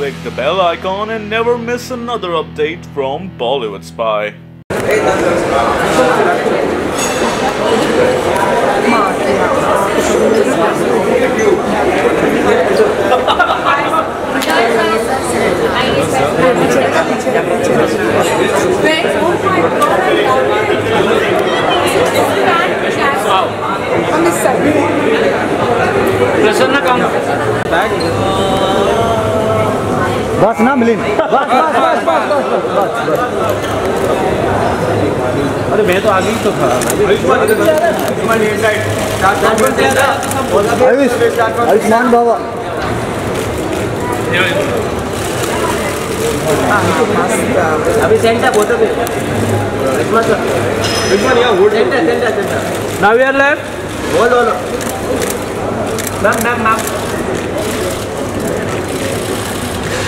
click the bell icon and never miss another update from Bollywood Spy. बस ना मिलिन बस अरे मैं तो आगे ही तो था आयुष्मान बाबा अभी सेंटर बोलते थे Now we are left. बोलो ma'am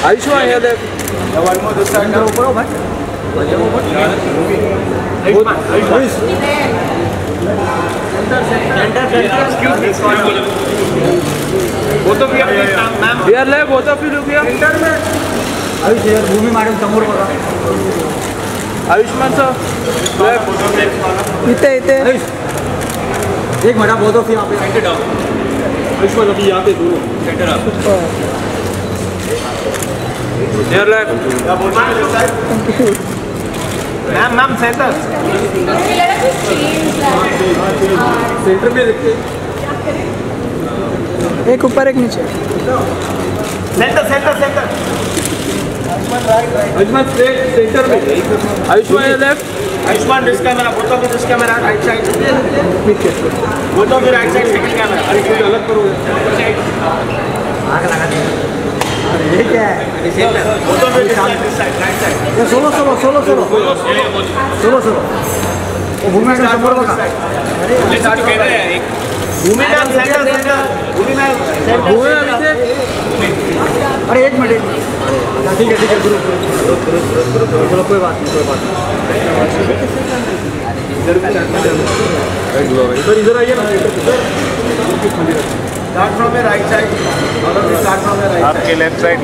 Ayushman here left. one more this side now ऊपर हो भाई Both of you, ma'am. We are left. Both of you look here. Centre में आयुष यार भूमि मैडम समोर बघा Ayushman sir. Left. इथे एक मिनट बोथ ऑफ यू यहाँ पे सेंटर डाउन आयुष्मान अभी यहाँ पे दोनों सेंटर आप Here left. Ma'am centre centre में देखते एक ऊपर एक नीचे सेंटर आयुष्मान स्ट्रेट सेंटर में Ayushman here left. Ayushman this camera both of this camera right side both of right side second camera अरे कुछ अलग करो आग लगा दे अरे ये क्या है both of this side right side ये सोलो वो भूमि मैडम समोर बघा अरे स्टार्ट कर रहे हैं एक भूमि मैम सेंटर भूमि मैम अरे एक मिनट ठीक है गुरु चलो कोई बात नहीं इधर आइए ना start from right side start from right आपके लेफ्ट साइड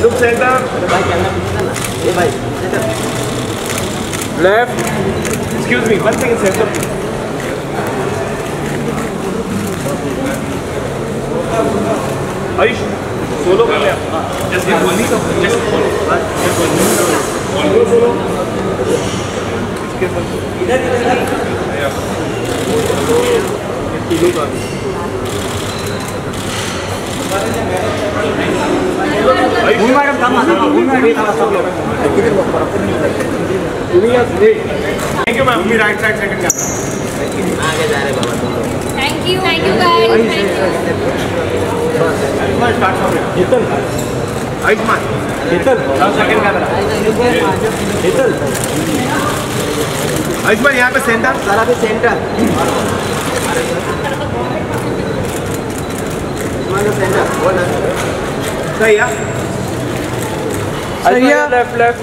लुक सेंटर ये भाई Left. Excuse me one second centre Ayush solo कर ले जस्ट बोलनी तो जस्ट सोलो इधर भूमि मैडम काम thank you ma'am right side second का आगे जा रहे बाबा Thank you guys. स्टार्ट हो गया आयुष्मान सेकंड कैमरा आयुष्मान यहाँ पे सेंटर सारा पे सेंटर सही है Left.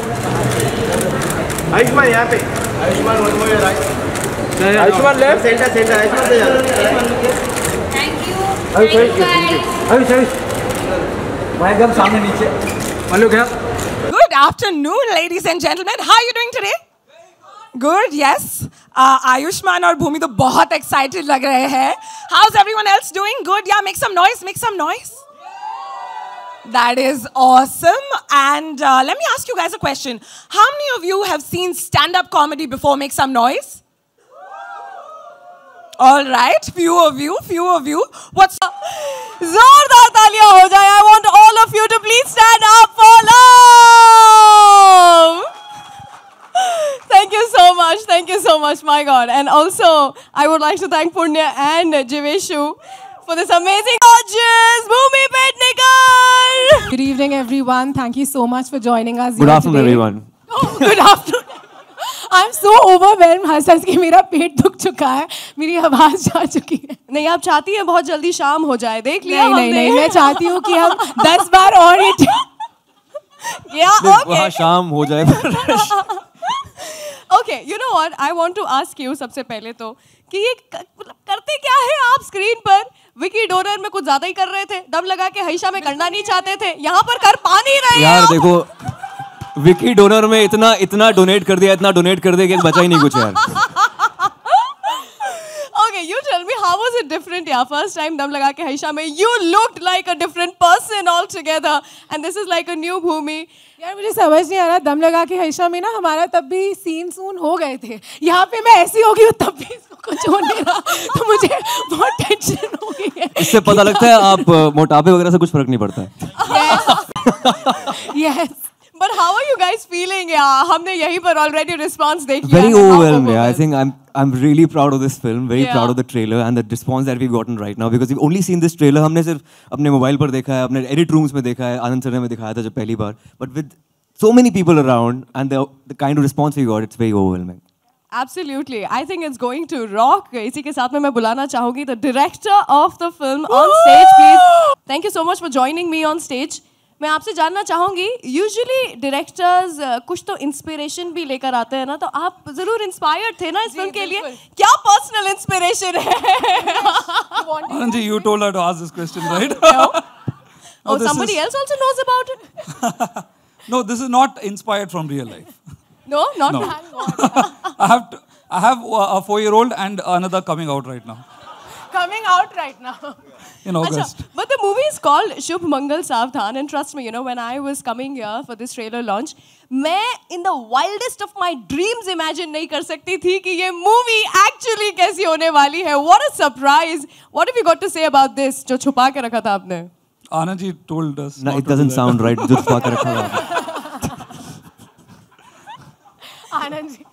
आयुष्मान यहाँ पे Ayushman one more right Ayushman left. Centre Ayushman से जा Thank you guys. आयुष मैं एकदम सामने नीचे हेलो क्या Good afternoon, ladies and gentlemen. How are you doing today? Good, yes. Ayushman और भूमि तो बहुत excited लग रहे हैं. How's everyone else doing? Good. Yeah, make some noise. That is awesome. And let me ask you guys a question. How many of you have seen stand-up comedy before? Make some noise. All right, few of you. What's जोरदार तालियां हो जाए. I want all of you to please stand up for love. Thank you so much, my God. And also, I would like to thank Punya and Jiveshu for this amazing gorgeous Bhumi Pednikar. Good evening, everyone. Thank you so much for joining us. Good afternoon, everyone. Oh, good afternoon. I'm so overwhelmed. हंस के मेरा पेट दुख चुका है, मेरी आवाज जा चुकी है. नहीं, आप चाहती हैं बहुत जल्दी शाम हो जाए. देख लिया हमने. नहीं, मैं चाहती हूँ कि हम 10 बार और शाम हो जाए. Okay, you know what? I want to ask you सबसे पहले तो कि ये करते क्या है आप स्क्रीन पर? विकी डोनर में कुछ ज्यादा ही कर रहे थे, दम लगा के हईशा में करना नहीं चाहते थे, यहाँ पर कर पा नहीं रहे यार देखो विकी डोनर में इतना डोनेट कर दिया कि बचा ही नहीं कुछ यार. Okay, you tell me how was it different? Yeah, first time दम लगा के हईशा में you looked like a different person altogether, and this is like a new Bhumi. यार मुझे समझ नहीं आ रहा, दम लगा के हईशा में ना हमारा तब भी सीन हो गए थे. यहाँ पे मैं ऐसी होगी हूँ तब भी इसको कुछ हो नहीं रहा, तो मुझे बहुत टेंशन हो गई है. इससे पता लगता है आप मोटापे वगैरह से कुछ फर्क नहीं पड़ता है. Yes. But how are you guys feeling? Yeah, हमने यहीं पर already response देखी. Very overwhelmed. Yeah, I think I'm really proud of this film. Very proud of the trailer and the response that we've gotten right now because we've only seen this trailer. हमने सिर्फ अपने mobile पर देखा है, अपने edit rooms में देखा है, आनंद सर ने दिखाया था जब पहली बार. But with so many people around and the kind of response we got, it's very overwhelming. Absolutely. I think it's going to rock. इसी के साथ में मैं बुलाना चाहूँगी the director of the film on stage, please. Thank you so much for joining me on stage. मैं आपसे जानना चाहूँगी, यूजुअली डायरेक्टर्स कुछ तो इंस्पिरेशन भी लेकर आते हैं ना, तो आप जरूर इंस्पायर्ड थे ना इस फिल्म के लिए? क्या पर्सनल इंस्पिरेशन है? Anand ji, you told her to ask this question, right? No. Oh, somebody else also knows about it? No, this is not inspired from real life. No, not. No. I have a 4-year-old and another coming out right now. Coming out right now. In August. But the movie is called Shubh Mangal Savdhan, and trust me, you know, when I was coming here for this trailer launch, मैं in the wildest of my dreams imagine नहीं कर सकती थी कि ये movie actually कैसी होने वाली है. What a surprise! What have you got to say about this? जो छुपा के रखा था आपने? Anand ji told us. No, it doesn't sound right. जो छुपा के रखा था. Anand ji.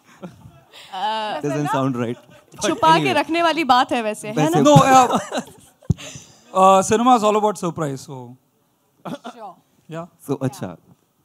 Doesn't sound right. छुपा के रखने वाली बात है वैसे, है ना? No, cinema is all about surprise, so. Sure. Yeah. So अच्छा,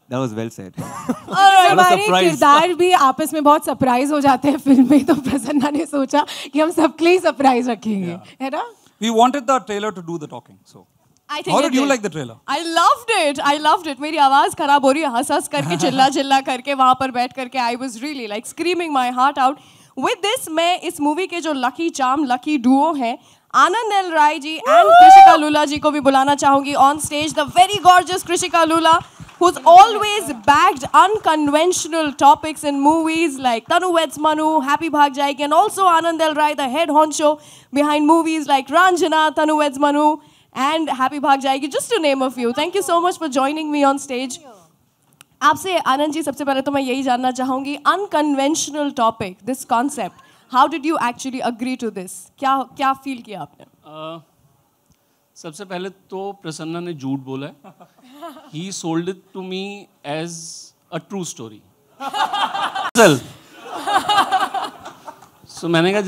that was well said. और हमारे किरदार भी आपस में बहुत सरप्राइज हो जाते हैं फिल्म में, तो प्रसन्ना ने सोचा कि हम सबके लिए सरप्राइज रखेंगे, है ना? We wanted the trailer to do the talking, so. How did you like the trailer? I loved it. I loved it. मेरी आवाज खराब हो रही है, हंस करके चिल्ला करके वहाँ पर बैठ करके I was really like screaming my heart out. With this, मैं इस मूवी के जो लकी चार्म, लकी डुओ हैं, आनंद एल राय जी and कृषिका लूला जी को भी बुलाना चाहूँगी on stage. The very gorgeous कृषिका Lula, who's always bagged unconventional topics in movies like Tanu Weds Manu, Happy Bhag Jayegi, and also Anand L. Rai, the head honcho behind movies like Ranjana, Tanu Weds Manu, and Happy Bhag Jayegi, just to name a few. Thank you so much for joining me on stage. आपसे आनंद जी सबसे पहले तो मैं यही जानना चाहूँगी, unconventional topic, this concept. How did you actually agree to this? क्या feel किया आपने? सबसे पहले तो प्रसन्ना ने झूठ बोला है. He sold it to me as a true story. So मैंने कहा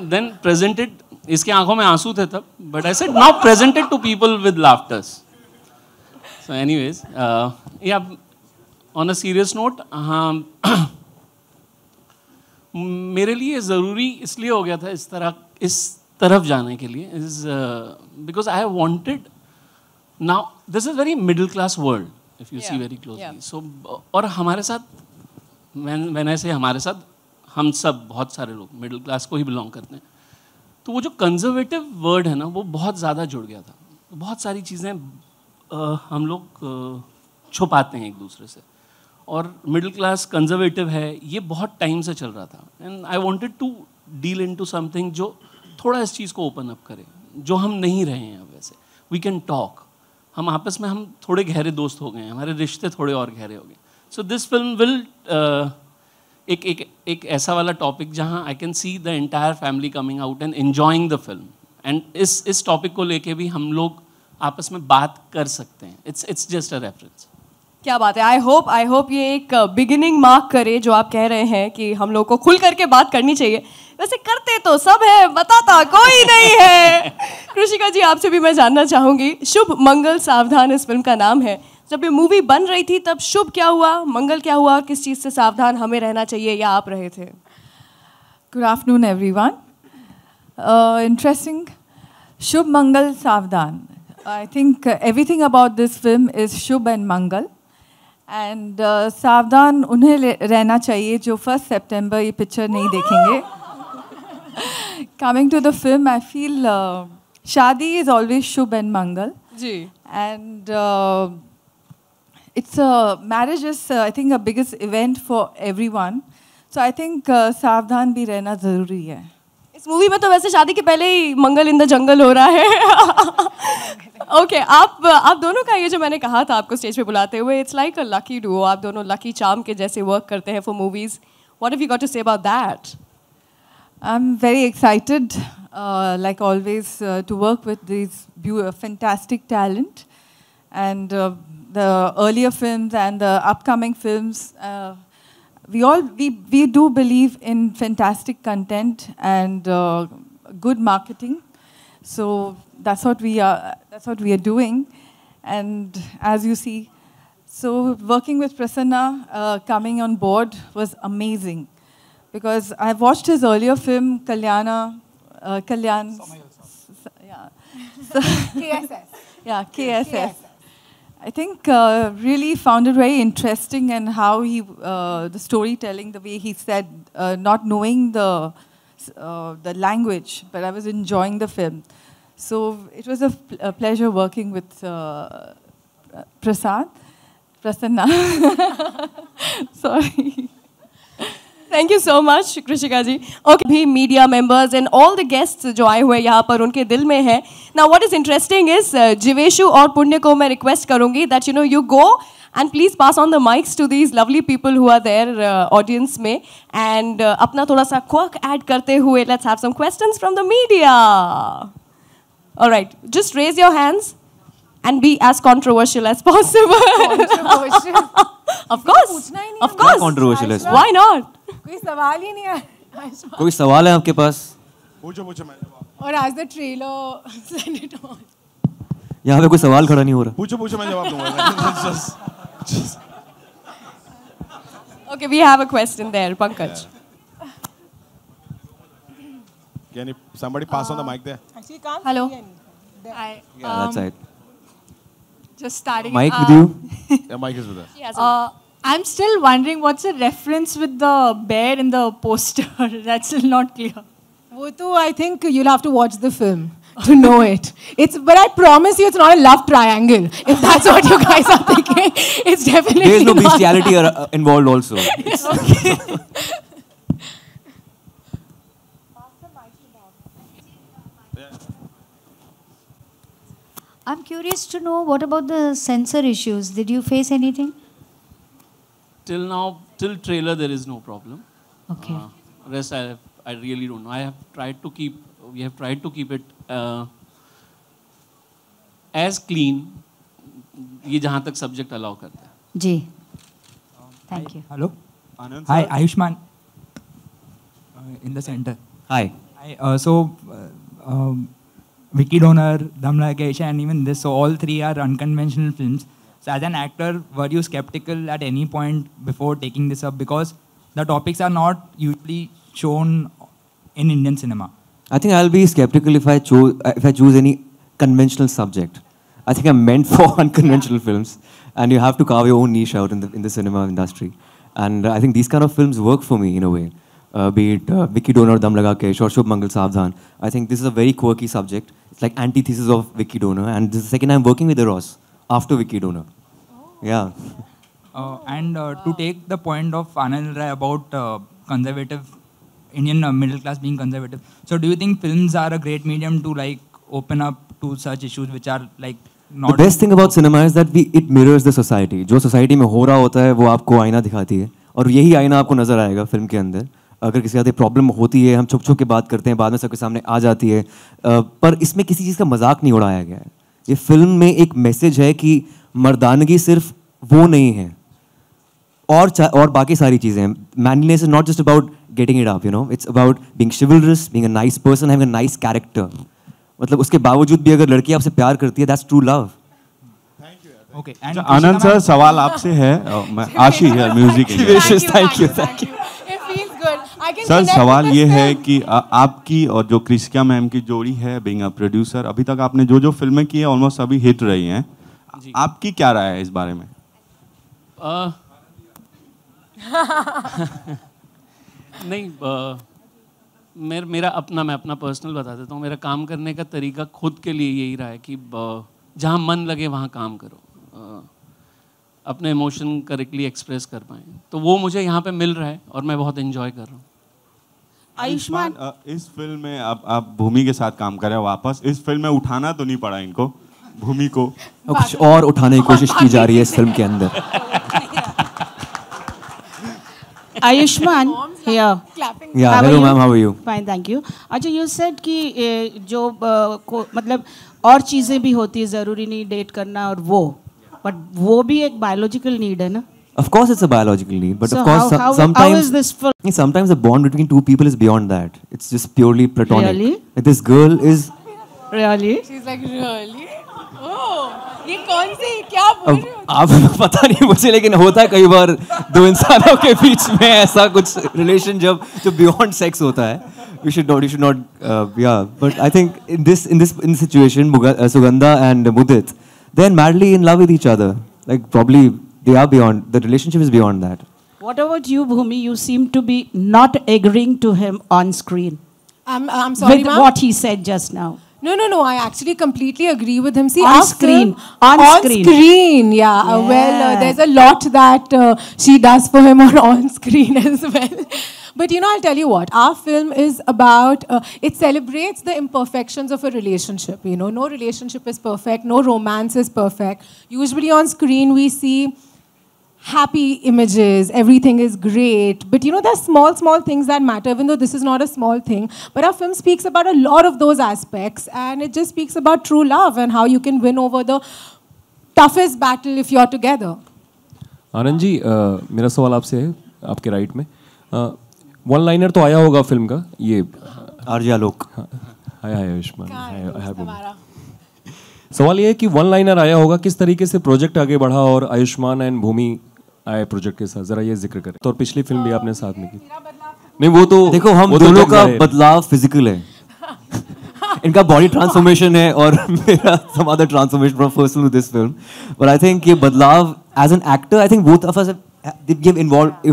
then present it. इसके आंखों में आंसू थे तब, but I said now present it to people with laughters. So anyways, yeah. On a serious note, हाँ, मेरे लिए ज़रूरी इसलिए हो गया था इस तरफ जाने के लिए, because I wanted now this is very middle class world if you see very closely. So और हमारे साथ when I say हमारे साथ, हम सब बहुत सारे लोग मिडिल क्लास को ही बिलोंग करते हैं, तो वो जो कंजर्वेटिव वर्ड है ना वो बहुत ज़्यादा जुड़ गया था. बहुत सारी चीज़ें हम लोग छुपाते हैं एक दूसरे से, और मिडिल क्लास कंजर्वेटिव है, ये बहुत टाइम से चल रहा था. And I wanted to deal into something जो थोड़ा इस चीज़ को ओपन अप करे, जो हम नहीं रहे हैं अब वैसे. वी कैन टॉक, हम आपस में हम थोड़े गहरे दोस्त हो गए हैं, हमारे रिश्ते थोड़े और गहरे हो गए. सो दिस फिल्म विल एक ऐसा वाला टॉपिक जहाँ I can see the entire family coming out and enjoying the film. And इस टॉपिक को लेके भी हम लोग आपस में बात कर सकते हैं. It's just a reference. क्या बात है. आई होप ये एक बिगिनिंग मार्क करे जो आप कह रहे हैं कि हम लोग को खुल करके बात करनी चाहिए. वैसे करते तो सब है, बताता कोई नहीं है. कृषिका जी, आपसे भी मैं जानना चाहूँगी, शुभ मंगल सावधान इस फिल्म का नाम है. जब ये मूवी बन रही थी तब शुभ क्या हुआ, मंगल क्या हुआ, किस चीज़ से सावधान हमें रहना चाहिए या आप रहे थे? Good afternoon everyone. इंटरेस्टिंग. शुभ मंगल सावधान. I think everything about this film is Shubh and Mangal. And सावधान उन्हें रहना चाहिए जो 1 सितंबर ये पिक्चर नहीं देखेंगे. Coming to the film, I feel शादी is always Shubh and Mangal. Ji. And it's marriage is I think a biggest event for everyone. So I think सावधान भी रहना ज़रूरी है. इस मूवी में तो वैसे शादी के पहले ही मंगल इन द जंगल हो रहा है. ओके, आप दोनों का ये जो मैंने कहा था आपको स्टेज पे बुलाते हुए, it's like a lucky duo. आप दोनों लकी चार्म के जैसे वर्क करते हैं for movies. What have you got to say about that? I'm very excited, like always, to work with these fantastic talent, and the earlier films and the upcoming films. We do believe in fantastic content and good marketing, so that's what we are doing. And as you see, so working with Prasanna coming on board was amazing. Because I've watched his earlier film, Kalyan. Yeah. KSS. Yeah, KSS. I think really found it very interesting, and how he, the storytelling, the way he said, not knowing the language, but I was enjoying the film. So it was a pleasure working with Prasanna. Sorry. Thank you so much Krishika ji. Okay, भी media members and all the guests जो आए हुए यहाँ पर उनके दिल में है. Now what is interesting is Jeeveshu और पुण्य को मैं रिक्वेस्ट करूंगी that you go and please pass on the mics to these lovely people who are there audience में, एंड अपना थोड़ा सा क्वर्क ऐड करते हुए let's have some questions from the media. Alright, just raise your hands and be as controversial as possible. Controversial? Of course. Of course. Controversial is. Why not? कोई सवाल ही नहीं है. कोई सवाल है आपके पास? पूछो मैं. और as the trailer send it on. यहाँ पे कोई सवाल खड़ा नहीं हो रहा. पूछो मैं जवाब दूंगा. Okay, we have a question there, Pankaj. Can somebody pass on the mic there? Actually, can't. Hello. Hi. Yeah, that's right. Just starting. Mic with you? Yeah, mic is with us. Yes. I'm still wondering what's the reference with the bear in the poster. That's still not clear. वो तो I think you'll have to watch the film to know it. But I promise you, it's not a love triangle. If that's what you guys are thinking, it's definitely. There is no not. bestiality involved also. Okay. I'm curious to know what about the censor issues? Did you face anything? Till now, till trailer, there is no problem. Okay. Rest, I really don't know. We have tried to keep it as clean. ये जहाँ तक subject allow करता है. जी. Thank you. Hello. Hi, Ayushman. In the center. Hi. So. Vicky Donor, Dum Lगा के Haisha, and even this, so all three are unconventional films. So as an actor, were you skeptical at any point before taking this up? Because the topics are not usually shown in Indian cinema. I think I'll be skeptical if I choose any conventional subject. I think I'm meant for unconventional films, and you have to carve your own niche out in the cinema industry. And I think these kind of films work for me in a way. Be it Vicky Donor, Dum Lga ke or Shubh Mangal Savdhan. I think this is a very quirky subject. It's like antithesis of Vicky Donor, and this is the second time working with Eros after Vicky Donor. Yeah. And to take the point of Anil Rai about conservative, Indian middle class being conservative. So do you think films are a great medium to like open up to such issues which are like not... The best thing about cinema is that it mirrors the society. जो society में हो रहा होता है वो आपको आईना दिखाती है, और यही आईना आपको नजर आएगा फिल्म के अंदर. अगर किसी का प्रॉब्लम होती है, हम छुप छुप के बात करते हैं, बाद में सबके सामने आ जाती है, पर इसमें किसी चीज़ का मजाक नहीं उड़ाया गया है. ये फिल्म में एक मैसेज है कि मर्दानगी सिर्फ वो नहीं है, और बाकी सारी चीज़ें हैं. Manliness is not just about getting it up, it's about being chivalrous, being a nice person, having a nice character. मतलब उसके बावजूद भी अगर लड़की आपसे प्यार करती है, that's true love. Okay. Anand sir, सवाल आपसे है. आशी है म्यूजिक. Thank you. सर, सवाल ये है कि आपकी और जो कृषिका मैम की जोड़ी है, बीइंग अ प्रोड्यूसर, अभी तक आपने जो फिल्में की है ऑलमोस्ट सभी हिट रही हैं. आपकी क्या राय है इस बारे में? नहीं, मैं अपना पर्सनल बता देता हूँ। मेरा काम करने का तरीका खुद के लिए यही रहा है कि जहाँ मन लगे वहाँ काम करो, अपने इमोशन करेक्टली एक्सप्रेस कर पाएँ। तो वो मुझे यहाँ पे मिल रहा है और मैं बहुत एंजॉय कर रहा हूँ। आयुष्मान, इस फिल्म में आप भूमि के साथ काम कर रहे हो वापस। इस फिल्म में उठाना तो नहीं पड़ा इनको, भूमि को? कुछ और उठाने की कोशिश की जा रही है इस फिल्म के अंदर। Ayushman, here. Yeah, hello ma'am, how are you? Fine, thank you. अच्छा, you said कि जो मतलब और चीजें भी होती है, जरूरी नहीं डेट करना और वो, but वो भी एक biological need है ना? Of course, it's a biological need, but so of course, sometimes how is this film? Sometimes the bond between two people is beyond that. It's just purely platonic. Really? Like this girl is. Really? She's like, really? Oh, ये कौन सी क्या बोल रहे हो? आप पता नहीं मुझे, लेकिन होता है कई बार दो इंसानों के बीच में ऐसा कुछ रिलेशन जो बियॉन्ड सेक्स होता है. You should not, yeah. But I think in this situation, Sugandha and Mudit, they're madly in love with each other. Like probably they are beyond, the relationship is beyond that. What about you, Bhumi? You seem to be not agreeing to him on screen. I'm sorry, with ma'am. what he said just now. No. I actually completely agree with him. See, on screen. On screen, yeah. Well, there's a lot that she does for him on screen as well. But you know, I'll tell you what. Our film is about, it celebrates the imperfections of a relationship. You know, no relationship is perfect. No romance is perfect. Usually on screen, we see happy images, everything is great. But you know, there's small things that matter, even though this is not a small thing. But our film speaks about a lot of those aspects, and it just speaks about true love and how you can win over the toughest battle if you're together. Anand ji, मेरा सवाल आपसे है, आपके right में. One liner तो आया होगा film का, ये आरजे आलोक. हाय आयुष्मान. सवाल ये है कि वन लाइनर आया होगा, किस तरीके से प्रोजेक्ट आगे बढ़ा और आयुष्मान एंड भूमि आए प्रोजेक्ट के साथ, जरा ये जिक्र करें. तो और पिछली फिल्म भी आपने साथ में की. नहीं वो तो देखो, हम दोनों का बदलाव फिजिकल है. इनका बॉडी ट्रांसफॉर्मेशन है और मेरा some other transformation from first film to this film. But I think ये बदलाव as an actor, I think both of us have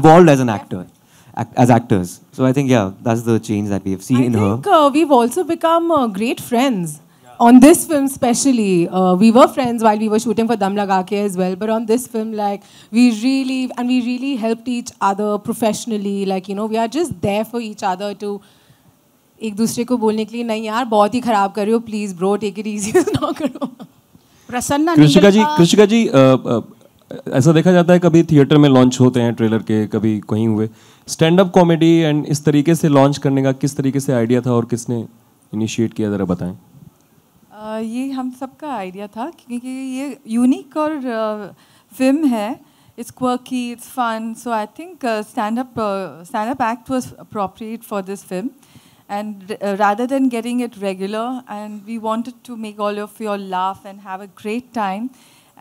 evolved as an actor. As actors. So I think, yeah, that's the change that we have seen in her. I think we've also become great friends. On this film especially, we were friends while we were shooting for Dum Laga Ke as well. But on this film, like, we really helped each other professionally. Like, you know, we are just there for each other to एक दूसरे को बोलने के लिए, नहीं यार बहुत ही खराब कर रहे हो, please bro take it easy ना करो. प्रसन्ना कृषिका जी, ऐसा देखा जाता है कभी थिएटर में लॉन्च होते हैं ट्रेलर के, कभी कहीं हुए. स्टैंड अप कॉमेडी एंड इस तरीके से लॉन्च करने का किस तरीके से आइडिया था और किसने इनिशिएट किया, ज़रा बताएं. ये हम सबका आइडिया था क्योंकि ये यूनिक और फिल्म है. It's quirky, it's fun. So I think stand up act was appropriate for this film. And rather than getting it regular, and we wanted to make all of you all laugh and have a great time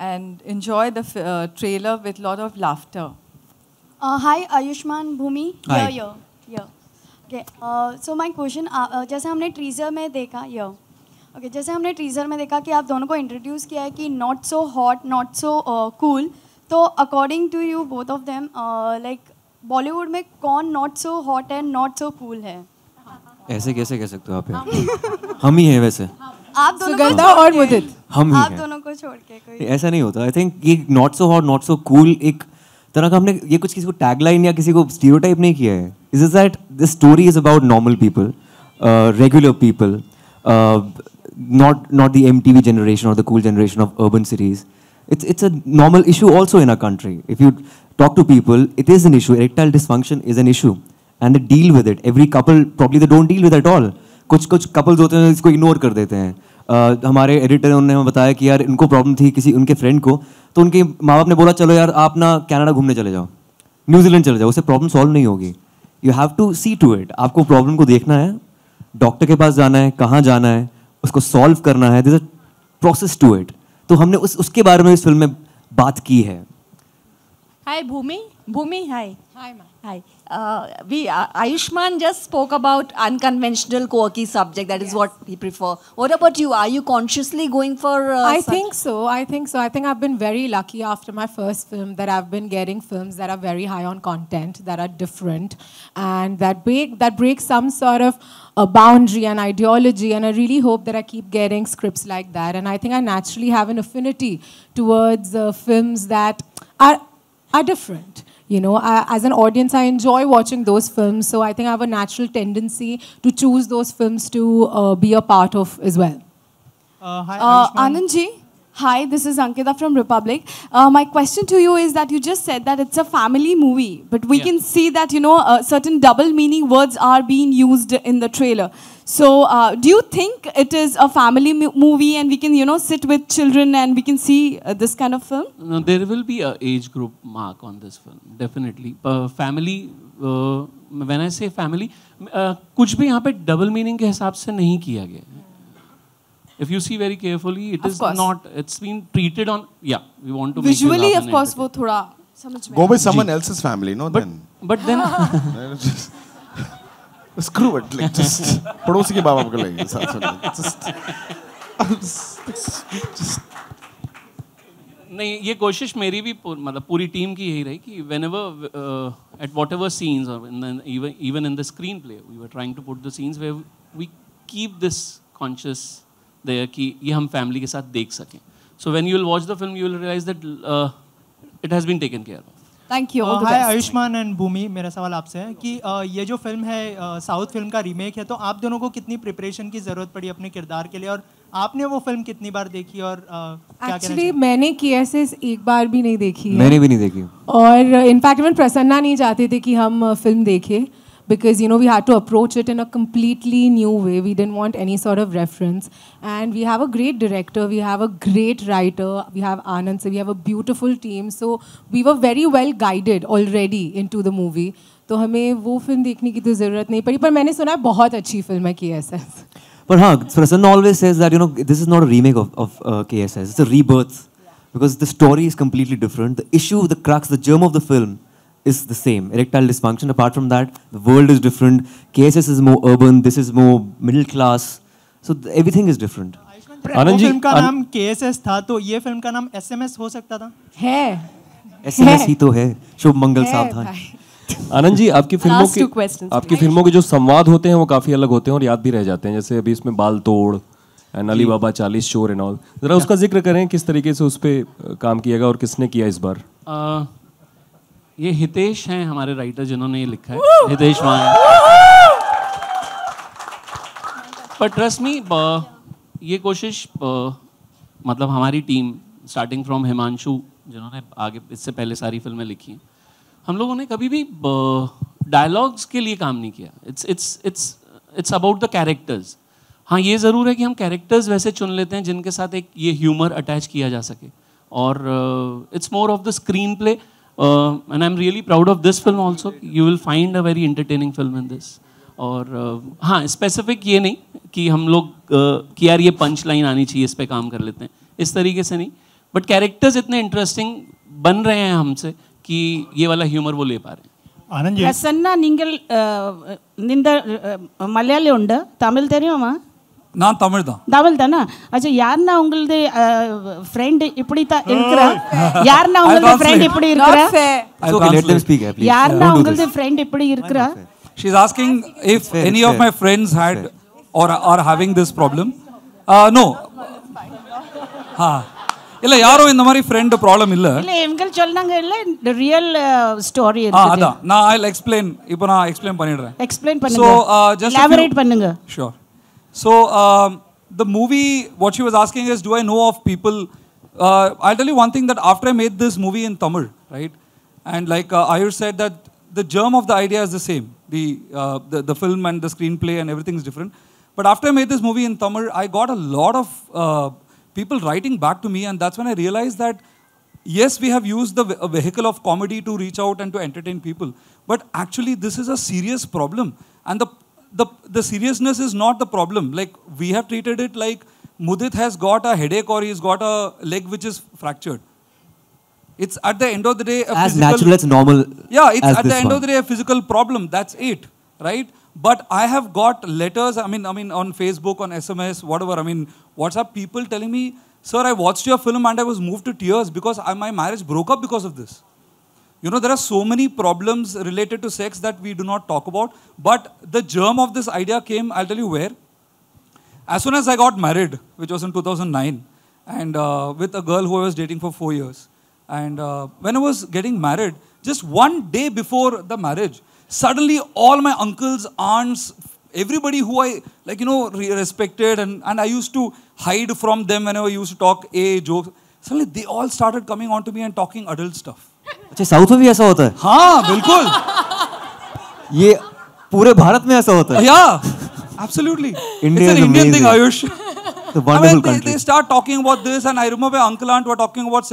and enjoy the trailer with a lot of laughter. Hi, Ayushman, Bhumi. Hi. Yeah. Okay. So my question, जैसे हमने teaser में देखा, जैसे हमने teaser में देखा कि आप दोनों को इंट्रोड्यूस किया है कि not so hot, not so cool. तो according to you, both of them, like Bollywood में कौन not so hot and not so cool है? ऐसे कैसे कह सकते हो आप यार? हम ही हैं वैसे. आप दोनों सुगंधा और मुदित, हम ही हैं. आप दोनों को छोड़ के कोई ऐसा नहीं होता. आई थिंक ये not so hot not so cool एक तरह का हमने ये कुछ किसी को टैगलाइन या किसी को स्टीरियोटाइप नहीं किया है. Is that this story is about normal people, regular people, not the MTV generation or the cool generation of urban cities. It's a normal issue also in our country. If you talk to people, it is an issue. Erectile dysfunction is an issue. And they deal with it. Every couple probably they don't deal with it at all. कुछ couples होते हैं इसको ignore कर देते हैं. हमारे editor ने हमें बताया कि यार इनको प्रॉब्लम थी किसी उनके फ्रेंड को, तो उनके माँ बाप ने बोला चलो यार आप ना कनाडा घूमने चले जाओ, न्यूजीलैंड चले जाओ, उससे प्रॉब्लम सॉल्व नहीं होगी. You have to see to it. आपको प्रॉब्लम को देखना है, डॉक्टर के पास जाना है, कहाँ जाना है, उसको सॉल्व करना है. There is a process to it. तो हमने उसके बारे में इस फिल्म में बात की है. Hi Bhumi. Hi. Hi ma'am. Hi. Ayushmann just spoke about unconventional, quirky subject. That is what he prefer. What about you? Are you consciously going for? I think so. I think I've been very lucky after my first film that I've been getting films that are very high on content, that are different, and that break some sort of a boundary and ideology. And I really hope that I keep getting scripts like that. And I think I naturally have an affinity towards films that are different. You know, as an audience, I enjoy watching those films. So I think I have a natural tendency to choose those films to be a part of as well. Hi, Anand ji, hi, this is Ankita from Republic. My question to you is that you just said that it's a family movie, but we can see that, you know, certain double meaning words are being used in the trailer. So do you think it is a family movie and we can, you know, sit with children and we can see this kind of film? No, there will be a age group mark on this film, definitely. Family, when I say family, कुछ भी यहाँ पे double meaning के हिसाब से नहीं किया गया. If you see very carefully, it is not. It's been treated on. Yeah, we want to visually, make of course, वो थोड़ा समझ में. Go with someone else's family, no? But then. Screw it, like just पड़ोसी के बाबा को लेंगे साथ में. Just. नहीं, ये कोशिश मेरी भी मतलब पूरी टीम की यही रही कि whenever at whatever scenes or even in the screenplay, we were trying to put the scenes where we keep this conscious there कि ये हम family के साथ देख सकें. So when you will watch the film, you will realize that it has been taken care of. Thank you. Hi Ayushmann and Bhumi, मेरा सवाल आपसे है कि ये जो फिल्म है साउथ फिल्म का रीमेक है, तो आप दोनों को कितनी प्रिपरेशन की ज़रूरत पड़ी अपने किरदार के लिए, और आपने वो फिल्म कितनी बार देखी और क्या एक्चुअली मैंने KSS एक बार भी नहीं देखी है. मैंने भी नहीं देखी. और इनफैक्ट इवन प्रसन्ना नहीं चाहते थे कि हम फिल्म देखें. Because, you know, we had to approach it in a completely new way. We didn't want any sort of reference. And we have a great director, we have a great writer, we have Anand, so we have a beautiful team. So we were very well guided already into the movie. तो हमें वो film देखने की तो ज़रूरत नहीं पड़ी, पर मैंने सुना है बहुत अच्छी फिल्म है KSS. But हाँ, Prasanna always says that, you know, this is not a remake of KSS. It's a rebirth. Because the story is completely different. The issue, the crux, the germ of the film is the same. Erectile dysfunction. Apart from that, the world is different. KSS is more urban. This is more middle class. So everything is different. Anand ji, film का नाम KSS था, तो ये film का नाम SMS हो सकता था? है. SMS ही तो है. शुभ मंगल सावधान. आनंद जी, आपकी फिल्मों के जो संवाद होते हैं वो काफी अलग होते हैं और याद भी रह जाते हैं. जैसे अभी इसमें बाल तोड़, अली बाबा 40 चोर एंड ऑल. जरा उसका जिक्र करें, किस तरीके से उस पर काम किएगा और किसने किया इस बार? ये हितेश हैं हमारे राइटर जिन्होंने ये लिखा है. हितेश मान. पर ट्रस्ट मी, ये कोशिश मतलब हमारी टीम स्टार्टिंग फ्रॉम हिमांशु जिन्होंने आगे इससे पहले सारी फिल्में लिखी हैं, हम लोगों ने कभी भी डायलॉग्स के लिए काम नहीं किया. It's about the characters. हाँ, ये ज़रूर है कि हम कैरेक्टर्स वैसे चुन लेते हैं जिनके साथ एक ये ह्यूमर अटैच किया जा सके. और it's more of the screen play. And I'm really proud of this film also. You will find a very entertaining film in this. और हाँ, स्पेसिफिक ये नहीं कि हम लोग कि यार ये पंच लाइन आनी चाहिए, इस पे काम कर लेते हैं, इस तरीके से नहीं. बट कैरेक्टर्स इतने इंटरेस्टिंग बन रहे हैं हमसे कि ये वाला ह्यूमर वो ले पा रहे हैं. आनंद जी, प्रसन्ना நீங்கள் நின்ற மலையாளி உண்டு, தமிழ் தெரியுமா? நான் தமிழ் தான். தமிழ் தானா? अच्छा, யாருன்னா உங்களுது ஃப்ரெண்ட் இப்படி தான் இருக்கறா? யாருன்னா உங்களுது ஃப்ரெண்ட் இப்படி இருக்கறா? Okay, let them speak, please. யாருன்னா உங்களுது ஃப்ரெண்ட் இப்படி இருக்கறா? She's asking if any of my friends had or are having this problem. No. हाँ, இல்ல யாரும் இந்த மாதிரி friend problem இல்ல. இல்ல எங்க சொன்னாங்க இல்ல ரியல் ஸ்டோரி இருக்குது. அதான் நான் I'll explain. இப்போ நான் explain பண்ணிடுறேன். Explain பண்ணுங்க. So just elaborate பண்ணுங்க. Sure. So the movie, what she was asking is, do I know of people? I'll tell you one thing, that after I made this movie in Tamil, right, and like Ayush said, that the germ of the idea is the same. The film and the screenplay and everything is different. But after I made this movie in Tamil, I got a lot of people writing back to me, and that's when I realized that yes, we have used the vehicle of comedy to reach out and to entertain people, but actually this is a serious problem, and the seriousness is not the problem. Like, we have treated it like Mudit has got a headache or he's got a leg which is fractured. It's at the end of the day a as physical, natural as normal. Yeah, it's as at the this end one. of the day a physical problem. That's it, right? But I have got letters. I mean, on Facebook, on SMS, whatever. I mean, WhatsApp, people telling me, "Sir, I watched your film and I was moved to tears because my marriage broke up because of this." You know, there are so many problems related to sex that we do not talk about. But the germ of this idea came. I'll tell you where. As soon as I got married, which was in 2009, and with a girl who I was dating for 4 years. And when I was getting married, just one day before the marriage, suddenly all my uncles, aunts, everybody who I respected and I used to hide from them whenever I used to talk jokes, suddenly they all started coming on to me and talking adult stuff. अच्छा south में भी ऐसा होता है? हाँ बिल्कुल. ये पूरे भारत में ऐसा होता है? Yeah, absolutely. India it's an Indian thing, Ayush. They start talking about this, and I remember my uncle and aunt were talking about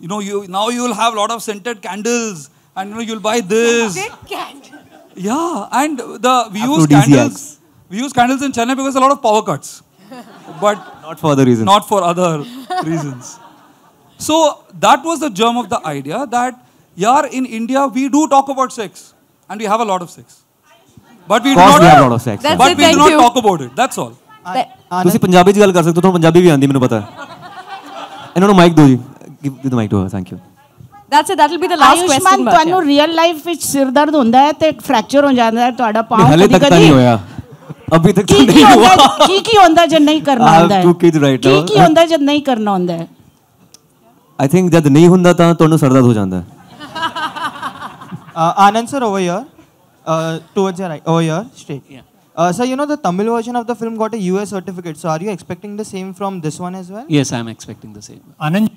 now you will have a lot of scented candles, and you'll buy this. Scented candles. Yeah, and we use candles. We use candles in Chennai because a lot of power cuts, but not for other reasons. Not for other reasons. So that was the germ of the idea that in India we do talk about sex, and we have a lot of sex, but we do not have a lot of sex. But we do not talk about it. That's all. ਤੁਸੀਂ ਪੰਜਾਬੀ ਦੀ ਗੱਲ ਕਰ ਸਕਦੇ ਹੋ, ਤੁਹਾਨੂੰ ਪੰਜਾਬੀ ਵੀ ਆਉਂਦੀ ਮੈਨੂੰ ਪਤਾ ਹੈ. ਇਹਨਾਂ ਨੂੰ ਮਾਈਕ ਦਿਓ ਜੀ. Give the mic to her. Thank you. That's it. That will be the last question. Ayushman ਤੁਹਾਨੂੰ ਰੀਅਲ ਲਾਈਫ ਵਿੱਚ ਸਿਰ ਦਰਦ ਹੁੰਦਾ ਹੈ ਤੇ ਫ੍ਰੈਕਚਰ ਹੋ ਜਾਂਦਾ ਹੈ ਤੁਹਾਡਾ ਪਾਉ ਹਲੇ ਤੱਕ ਤਾਂ ਨਹੀਂ ਹੋਇਆ. ਅਭੀ ਤੱਕ ਤਾਂ ਨਹੀਂ ਹੋਇਆ. ਕੀ ਹੁੰਦਾ ਜੇ ਨਹੀਂ ਕਰਨਾ ਹੁੰਦਾ ਹੈ? I have 2 kids right now. ਕੀ ਹੁੰਦਾ ਜਦ ਨਹੀਂ ਕਰਨਾ ਹੁੰਦਾ ਹੈ? I think ਜਦ ਨਹੀਂ ਹੁੰਦਾ ਤਾਂ ਤੁਹਾਨੂੰ ਸਿਰ ਦਰਦ ਹੋ ਜਾਂਦਾ ਹੈ. Anand sir over here, towards your right, over here, straight. Yeah. Sir, you know the Tamil version of the film got a US certificate. So are you expecting the same from this one as well? Yes, I am expecting the same. Anand.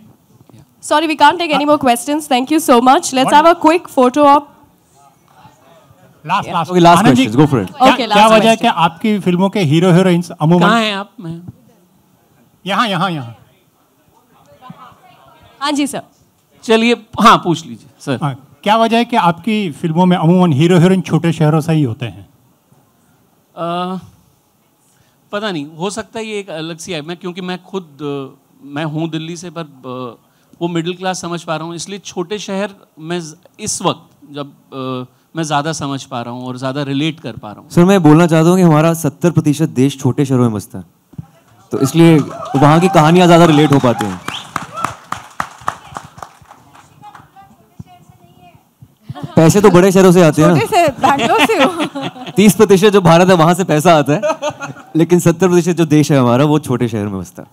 Sorry, we can't take any more questions. Thank you so much. Let's have a quick photo op. Okay, last questions. Go for it. Okay, last क्या वजह है question. कि आपकी फिल्मों के hero heroines अमूमन कहाँ हैं आप? यहाँ हाँ जी सर. चलिए हाँ पूछ लीजिए सर. क्या वजह है कि आपकी फिल्मों में अमूमन हीरो हीरोइन छोटे शहरों से ही होते हैं? पता नहीं, हो सकता है ये एक अलग सी है. क्योंकि मैं खुद मैं हूँ दिल्ली से, पर वो मिडिल क्लास समझ पा रहा हूँ, इसलिए छोटे शहर में इस वक्त जब मैं ज़्यादा समझ पा रहा हूँ और ज़्यादा रिलेट कर पा रहा हूँ. सर मैं बोलना चाहता हूँ कि हमारा 70% देश छोटे शहरों में बसता है, तो इसलिए वहाँ की कहानियाँ ज़्यादा रिलेट हो पाती हैं. पैसे तो बड़े शहरों से आते हैं ना. बैंगलोर से हो. 30% जो भारत है वहाँ से पैसा आता है, लेकिन 70% जो देश है हमारा वो छोटे शहर में बसता है.